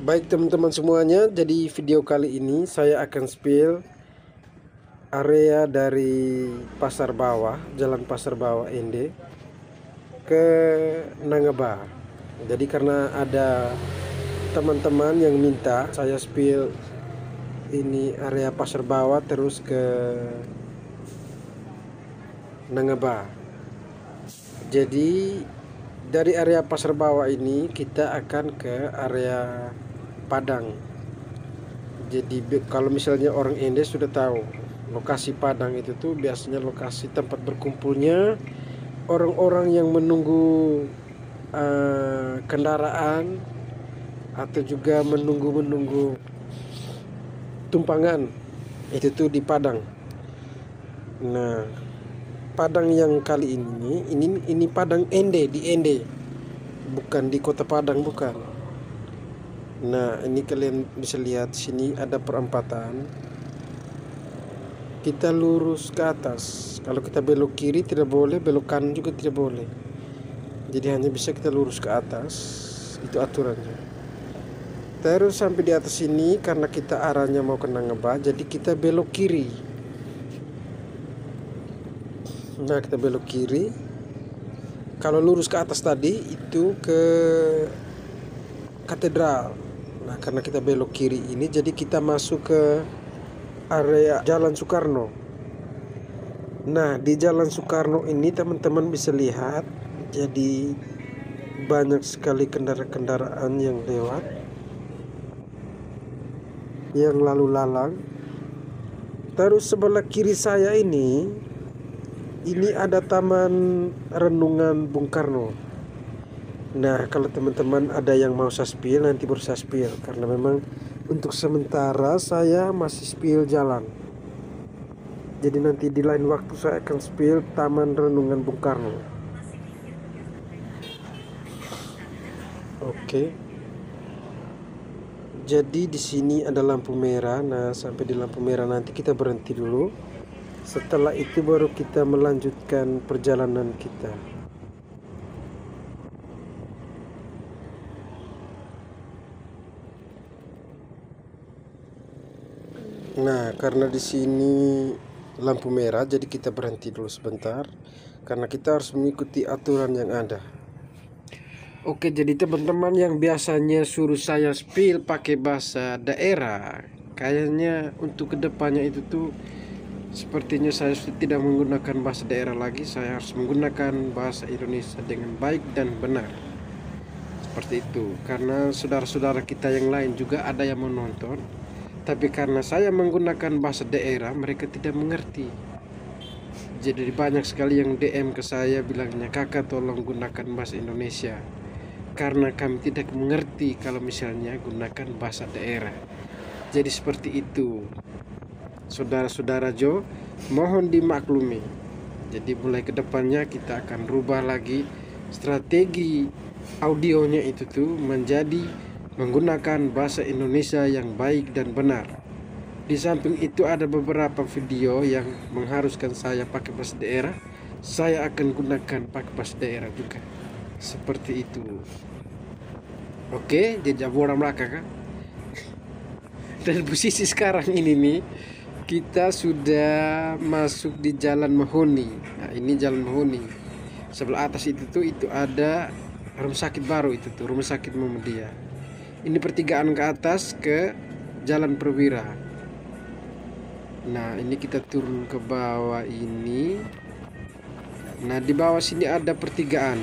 Baik teman-teman semuanya, jadi video kali ini saya akan spill area dari Pasar Bawah, Jalan Pasar Bawah Ende ke Nangaba. Jadi karena ada teman-teman yang minta saya spill ini area Pasar Bawah terus ke Nangaba. Jadi dari area Pasar Bawah ini kita akan ke area Padang. Jadi kalau misalnya orang Ende sudah tahu lokasi Padang itu tuh biasanya lokasi tempat berkumpulnya orang-orang yang menunggu kendaraan atau juga menunggu tumpangan, itu tuh di Padang. Nah, Padang yang kali ini Padang Ende, di Ende, bukan di Kota Padang, bukan. Nah, ini kalian bisa lihat sini ada perempatan. Kita lurus ke atas. Kalau kita belok kiri tidak boleh, belok kanan juga tidak boleh. Jadi hanya bisa kita lurus ke atas. Itu aturannya. Terus sampai di atas sini karena kita arahnya mau ke Nangaba, jadi kita belok kiri. Nah, kita belok kiri. Kalau lurus ke atas tadi itu ke katedral. Nah, karena kita belok kiri ini, jadi kita masuk ke area Jalan Soekarno. Nah, di Jalan Soekarno ini teman-teman bisa lihat, jadi banyak sekali kendaraan yang lewat, yang lalu lalang. Terus sebelah kiri saya ini ada Taman Renungan Bung Karno. Nah, kalau teman-teman ada yang mau saya spill, nanti baru saya spill. Karena memang untuk sementara saya masih spill jalan. Jadi nanti di lain waktu saya akan spill Taman Renungan Bung Karno. Oke. Jadi di sini ada lampu merah. Nah, sampai di lampu merah nanti kita berhenti dulu. Setelah itu baru kita melanjutkan perjalanan kita. Nah, karena di sini lampu merah, jadi kita berhenti dulu sebentar karena kita harus mengikuti aturan yang ada. Oke, jadi teman-teman yang biasanya suruh saya spill pakai bahasa daerah, kayaknya untuk kedepannya itu tuh sepertinya saya sudah tidak menggunakan bahasa daerah lagi. Saya harus menggunakan bahasa Indonesia dengan baik dan benar. Seperti itu, karena saudara-saudara kita yang lain juga ada yang menonton. Tapi karena saya menggunakan bahasa daerah, mereka tidak mengerti. Jadi banyak sekali yang DM ke saya bilangnya, "Kakak tolong gunakan bahasa Indonesia." Karena kami tidak mengerti kalau misalnya gunakan bahasa daerah. Jadi seperti itu. Saudara-saudara Jo, mohon dimaklumi. Jadi mulai ke depannya kita akan rubah lagi strategi audionya itu tuh menjadi menggunakan bahasa Indonesia yang baik dan benar. Di samping itu ada beberapa video yang mengharuskan saya pakai bahasa daerah. Saya akan gunakan pakai bahasa daerah juga. Seperti itu. Oke, jadi orang belakang kan. Dan posisi sekarang ini nih, kita sudah masuk di Jalan Mahoni. Nah, ini Jalan Mahoni. Sebelah atas itu ada rumah sakit baru itu tuh, Rumah Sakit Muhammadiyah. Ini pertigaan ke atas ke Jalan Perwira. Nah, ini kita turun ke bawah ini. Nah, di bawah sini ada pertigaan.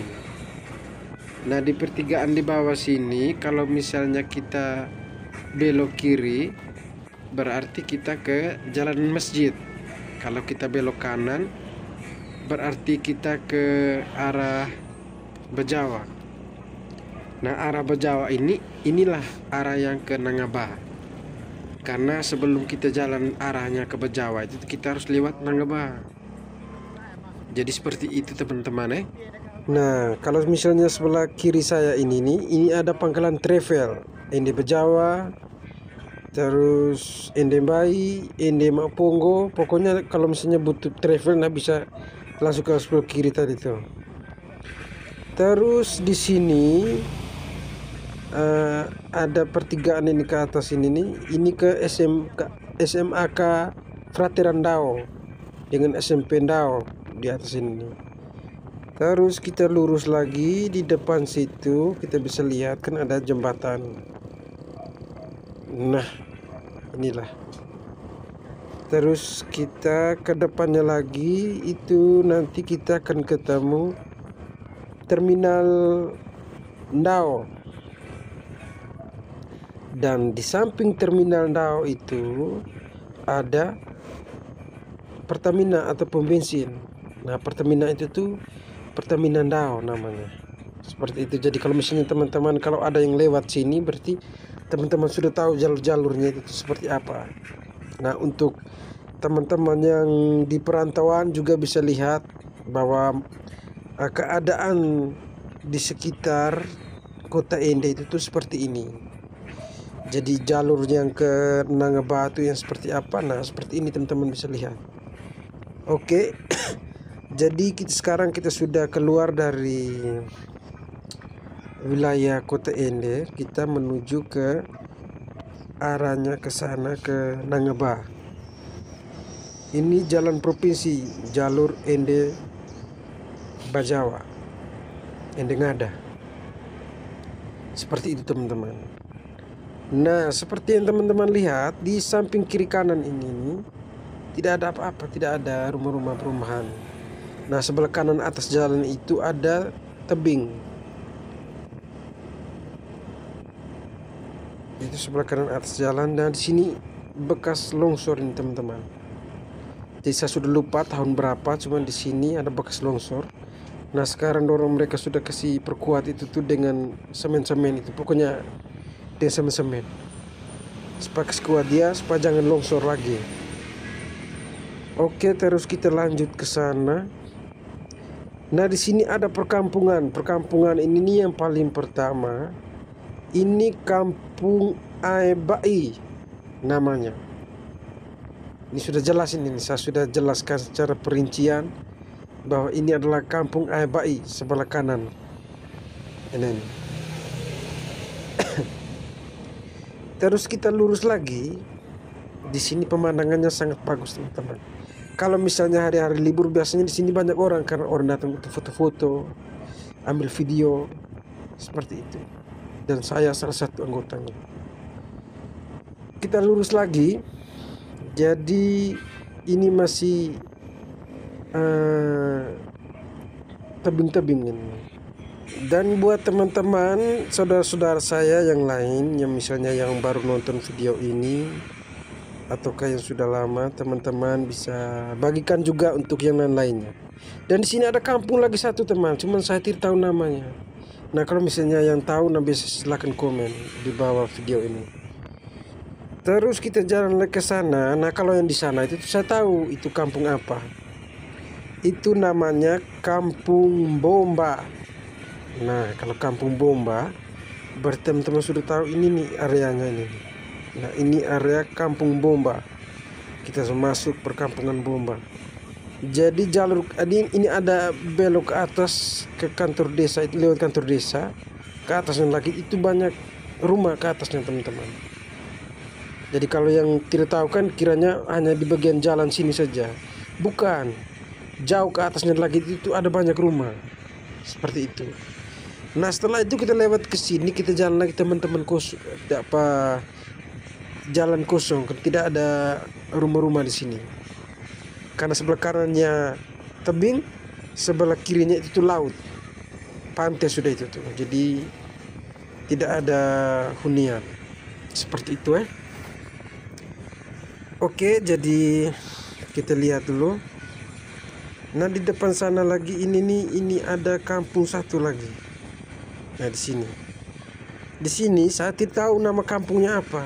Nah, di pertigaan di bawah sini kalau misalnya kita belok kiri berarti kita ke Jalan Masjid. Kalau kita belok kanan berarti kita ke arah Bejawa. Nah, arah Bejawa inilah arah yang ke Nangaba. Karena sebelum kita jalan arahnya ke Bejawa itu kita harus lewat Nangaba. Jadi seperti itu teman-teman . Nah, kalau misalnya sebelah kiri saya ini ada pangkalan travel Ende Bejawa, terus Ende Bayi, Ende Maponggo. Pokoknya kalau misalnya butuh travel, nah bisa langsung ke sebelah kiri tadi tuh. Terus di sini ada pertigaan ini ke atas ini nih. Ini ke SMAK Frateran Dao dengan SMP Dao di atas ini nih. Terus kita lurus lagi, di depan situ kita bisa lihat kan ada jembatan. Nah, inilah. Terus kita ke depannya lagi, itu nanti kita akan ketemu Terminal Dao. Dan di samping Terminal Dao itu ada Pertamina atau pom bensin. Nah, Pertamina itu tuh Pertamina Dao namanya. Seperti itu. Jadi kalau misalnya teman-teman kalau ada yang lewat sini, berarti teman-teman sudah tahu jalur-jalurnya itu seperti apa. Nah, untuk teman-teman yang di perantauan juga bisa lihat bahwa keadaan di sekitar kota Ende itu tuh seperti ini. Jadi jalur yang ke Nangabatu yang seperti apa? Nah, seperti ini teman-teman bisa lihat. Oke. Jadi sekarang kita sudah keluar dari wilayah kota Ende, kita menuju ke arahnya ke sana, ke Nangaba. Ini jalan provinsi, jalur Ende Bajawa, Ende Ngada. Seperti itu teman-teman. Nah, seperti yang teman-teman lihat di samping kiri kanan ini tidak ada apa-apa, tidak ada rumah-rumah perumahan. Nah, sebelah kanan atas jalan itu ada tebing. Itu sebelah kanan atas jalan, dan di sini bekas longsor ini teman-teman. Jadi saya sudah lupa tahun berapa, cuman di sini ada bekas longsor. Nah, sekarang dorong mereka sudah kasih perkuat itu tuh dengan semen-semen itu, pokoknya dengan semen-semen. Supaya kasih kuat dia, supaya jangan longsor lagi. Oke, terus kita lanjut ke sana. Nah, di sini ada perkampungan. Perkampungan ini nih yang paling pertama. Ini Kampung Aebai namanya. Ini sudah jelas ini. Saya sudah jelaskan secara perincian bahwa ini adalah Kampung Aebai sebelah kanan. Ini. Terus kita lurus lagi. Di sini pemandangannya sangat bagus teman-teman. Kalau misalnya hari-hari libur biasanya di sini banyak orang karena orang datang untuk foto-foto, ambil video seperti itu. Dan saya salah satu anggotanya. Kita lurus lagi. Jadi ini masih tebing-tebing ini. Dan buat teman-teman, saudara-saudara saya yang lain, yang misalnya yang baru nonton video ini ataukah yang sudah lama, teman-teman bisa bagikan juga untuk yang lain-lainnya. Dan di sini ada kampung lagi satu teman, cuman saya tidak tahu namanya. Nah, kalau misalnya yang tahu, bisa silakan komen di bawah video ini. Terus kita jalan lagi ke sana. Nah, kalau yang di sana itu saya tahu itu kampung apa. Itu namanya Kampung Bomba. Nah, kalau Kampung Bomba, berarti teman-teman sudah tahu ini nih areanya ini. Nah, ini area Kampung Bomba. Kita masuk perkampungan Bomba. Jadi jalur ini ada belok ke atas ke kantor desa, itu lewat kantor desa. Ke atasnya lagi itu banyak rumah ke atasnya teman-teman. Jadi kalau yang tidak tahu kan kiranya hanya di bagian jalan sini saja. Bukan. Jauh ke atasnya lagi itu ada banyak rumah. Seperti itu. Nah, setelah itu kita lewat ke sini, kita jalan lagi teman-teman, jalan kosong, tidak ada rumah-rumah di sini. Karena sebelah kanannya tebing, sebelah kirinya itu laut, pantai sudah itu tuh. Jadi tidak ada hunian. Seperti itu Oke, jadi kita lihat dulu. Nah, di depan sana lagi ini ada kampung satu lagi. Nah, di sini saya tidak tahu nama kampungnya apa.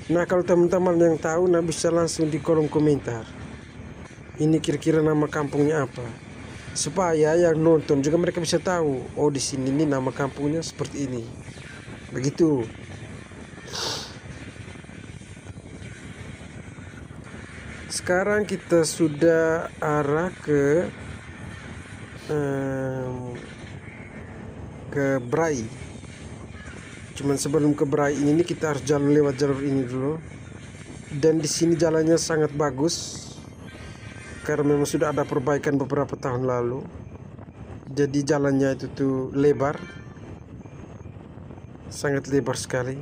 Nah, kalau teman-teman yang tahu, bisa langsung di kolom komentar. Ini kira-kira nama kampungnya apa, supaya yang nonton juga mereka bisa tahu. Oh, di sini nih nama kampungnya seperti ini. Begitu. Sekarang kita sudah arah ke Brai. Cuman sebelum ke Brai ini kita harus jalan lewat jalur ini dulu. Dan di sini jalannya sangat bagus karena memang sudah ada perbaikan beberapa tahun lalu. Jadi jalannya itu tuh lebar, sangat lebar sekali.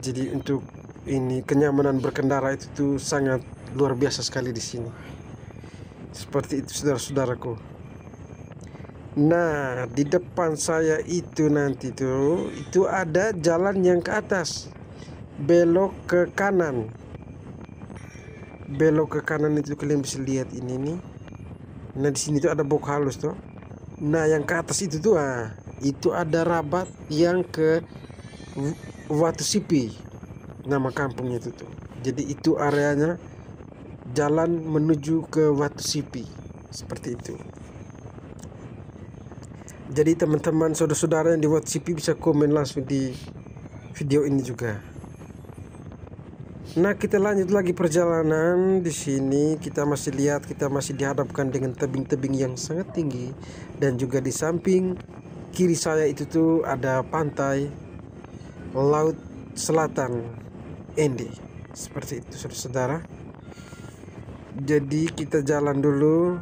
Jadi untuk ini kenyamanan berkendara itu tuh sangat luar biasa sekali di sini. Seperti itu saudara-saudaraku. Nah, di depan saya itu nanti tuh itu ada jalan yang ke atas. Belok ke kanan. Belok ke kanan itu kalian bisa lihat ini nih. Nah, di sini tuh ada bok halus tuh. Nah, yang ke atas itu tuh itu ada Rabat yang ke Watu Sipi. Nama kampungnya itu tuh. Jadi itu areanya jalan menuju ke Watu Sipi. Seperti itu. Jadi teman-teman saudara-saudara yang di Watu Sipi bisa komen langsung di video ini juga. Nah, kita lanjut lagi perjalanan. Di sini kita masih lihat, kita masih dihadapkan dengan tebing-tebing yang sangat tinggi, dan juga di samping kiri saya itu tuh ada pantai Laut Selatan Ende. Seperti itu saudara-saudara. Jadi kita jalan dulu.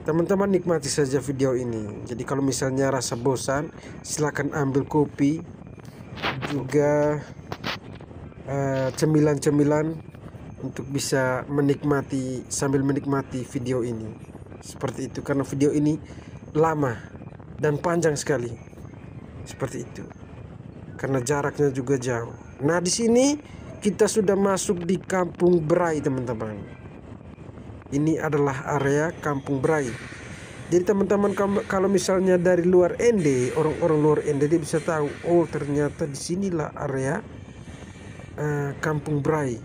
Teman-teman nikmati saja video ini. Jadi kalau misalnya rasa bosan, silakan ambil kopi, juga cemilan-cemilan untuk bisa menikmati sambil menikmati video ini. Seperti itu, karena video ini lama dan panjang sekali. Seperti itu. Karena jaraknya juga jauh. Nah, di sini kita sudah masuk di Kampung Brai, teman-teman. Ini adalah area Kampung Brai. Jadi teman-teman kalau misalnya dari luar Ende, orang-orang luar Ende dia bisa tahu, oh ternyata disinilah area Kampung Brai.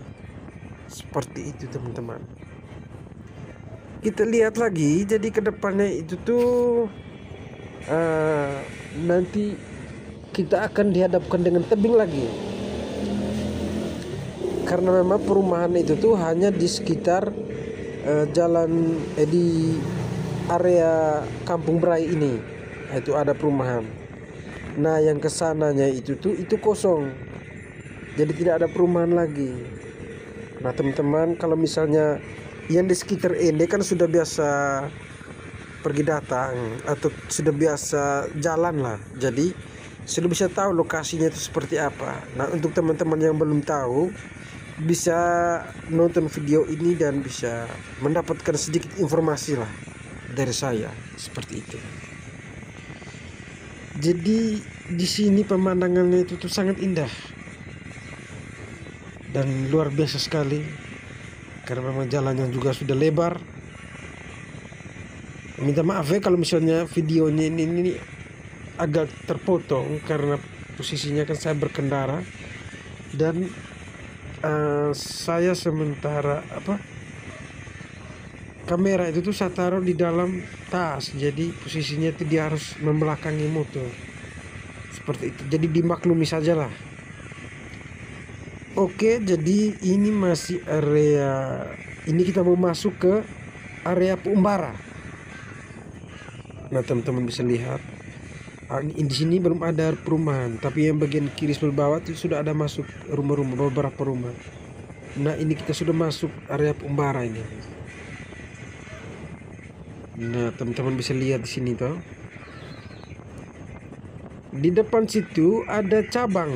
Seperti itu teman-teman. Kita lihat lagi. Jadi kedepannya itu tuh nanti kita akan dihadapkan dengan tebing lagi. Karena memang perumahan itu tuh hanya di sekitar jalan di area Kampung Brai ini. Itu ada perumahan. Nah, yang kesananya itu tuh itu kosong. Jadi tidak ada perumahan lagi. Nah, teman-teman, kalau misalnya yang di sekitar Ende kan sudah biasa pergi datang atau sudah biasa jalan lah. Jadi sudah bisa tahu lokasinya itu seperti apa. Nah, untuk teman-teman yang belum tahu, bisa nonton video ini dan bisa mendapatkan sedikit informasi lah dari saya. Seperti itu. Jadi di sini pemandangannya itu tuh sangat indah dan luar biasa sekali, karena memang jalannya juga sudah lebar. Minta maaf ya kalau misalnya videonya ini agak terpotong karena posisinya kan saya berkendara dan saya sementara kamera itu tuh saya taruh di dalam tas, jadi posisinya itu dia harus membelakangi motor. Seperti itu, jadi dimaklumi sajalah. Oke, jadi ini masih area, ini kita mau masuk ke area Peumbara. Nah, teman-teman bisa lihat di sini belum ada perumahan, tapi yang bagian kiri sebelah bawah itu sudah ada masuk rumah-rumah, beberapa rumah. Nah, ini kita sudah masuk area Peumbara ini. Nah, teman-teman bisa lihat di sini toh. Di depan situ ada cabang.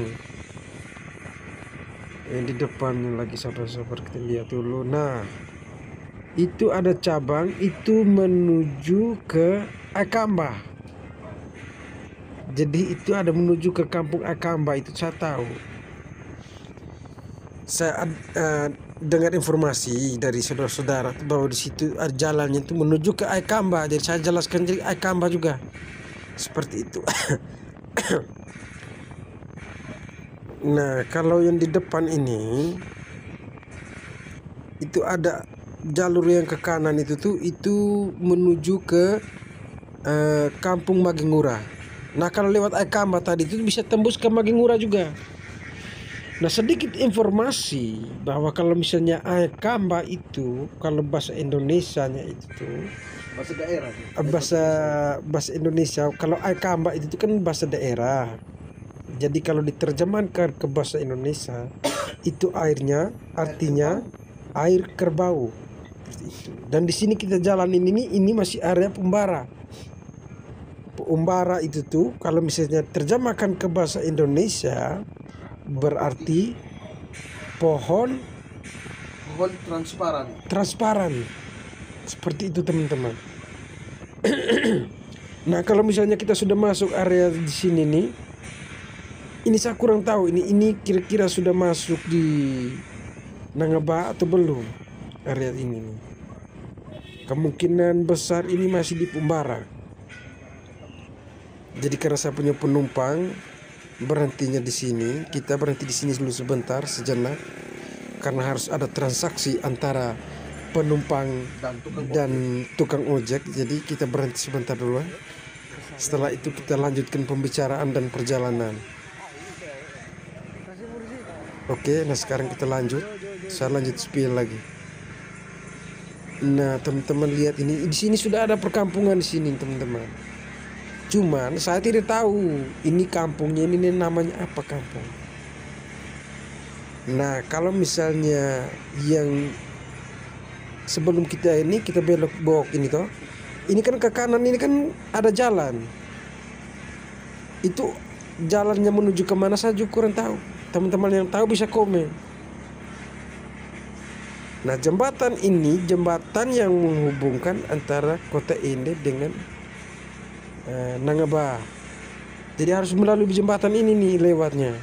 Di depan lagi sabar-sabar kita lihat dulu. Nah, itu ada cabang itu menuju ke Akamba. Jadi itu ada menuju ke kampung Akamba, itu saya tahu. Saya dengar informasi dari saudara-saudara bahwa di situ ada jalannya itu menuju ke Akamba. Jadi saya jelaskan jadi Akamba juga. Seperti itu. Nah, kalau yang di depan ini itu ada jalur yang ke kanan itu tuh itu menuju ke Kampung Magingura. Nah, kalau lewat Akamba tadi itu bisa tembus ke Magingura juga. Nah, sedikit informasi bahwa kalau misalnya Akamba itu kalau bahasa Indonesianya itu tuh bahasa daerah. bahasa Indonesia, kalau Akamba itu kan bahasa daerah. Jadi kalau diterjemahkan ke bahasa Indonesia, itu airnya artinya air kerbau. Dan di sini kita jalanin ini masih area Umbara. Umbara itu tuh kalau misalnya terjemahkan ke bahasa Indonesia berarti pohon transparan. Seperti itu teman-teman. Nah, kalau misalnya kita sudah masuk area di sini nih, ini saya kurang tahu ini kira-kira sudah masuk di Nangaba atau belum area ini nih. Kemungkinan besar ini masih di Umbara. Jadi karena saya punya penumpang berhentinya di sini, kita berhenti di sini dulu sebentar sejenak karena harus ada transaksi antara penumpang dan tukang ojek. Jadi kita berhenti sebentar dulu. Setelah itu kita lanjutkan pembicaraan dan perjalanan. Oke, nah sekarang kita lanjut. Saya lanjut spill lagi. Nah, teman-teman lihat ini di sini sudah ada perkampungan di sini, teman-teman. Cuman saya tidak tahu ini kampungnya ini namanya apa kampung. Nah, kalau misalnya yang sebelum kita belok ini toh, ini kan ke kanan ini kan ada jalan. Itu jalannya menuju kemana saya juga kurang tahu. Teman-teman yang tahu bisa komen. Nah, jembatan ini jembatan yang menghubungkan antara kota ini dengan Nangaba. Jadi harus melalui jembatan ini nih lewatnya.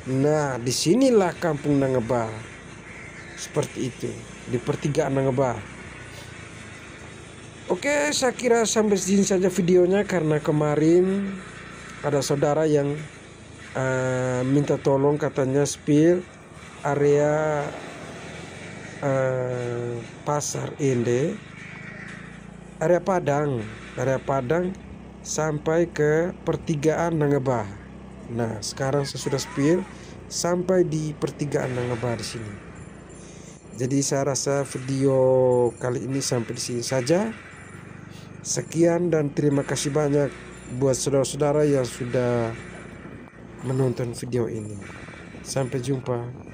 Nah, disinilah kampung Nangaba. Seperti itu, di pertigaan Nangaba. Oke, saya kira sampai sini saja videonya karena kemarin ada saudara yang minta tolong katanya spill area pasar Ende, area Padang sampai ke pertigaan Nangaba. Nah, sekarang saya sudah spill sampai di pertigaan Nangaba di sini. Jadi saya rasa video kali ini sampai di sini saja. Sekian dan terima kasih banyak buat saudara-saudara yang sudah menonton video ini. Sampai jumpa.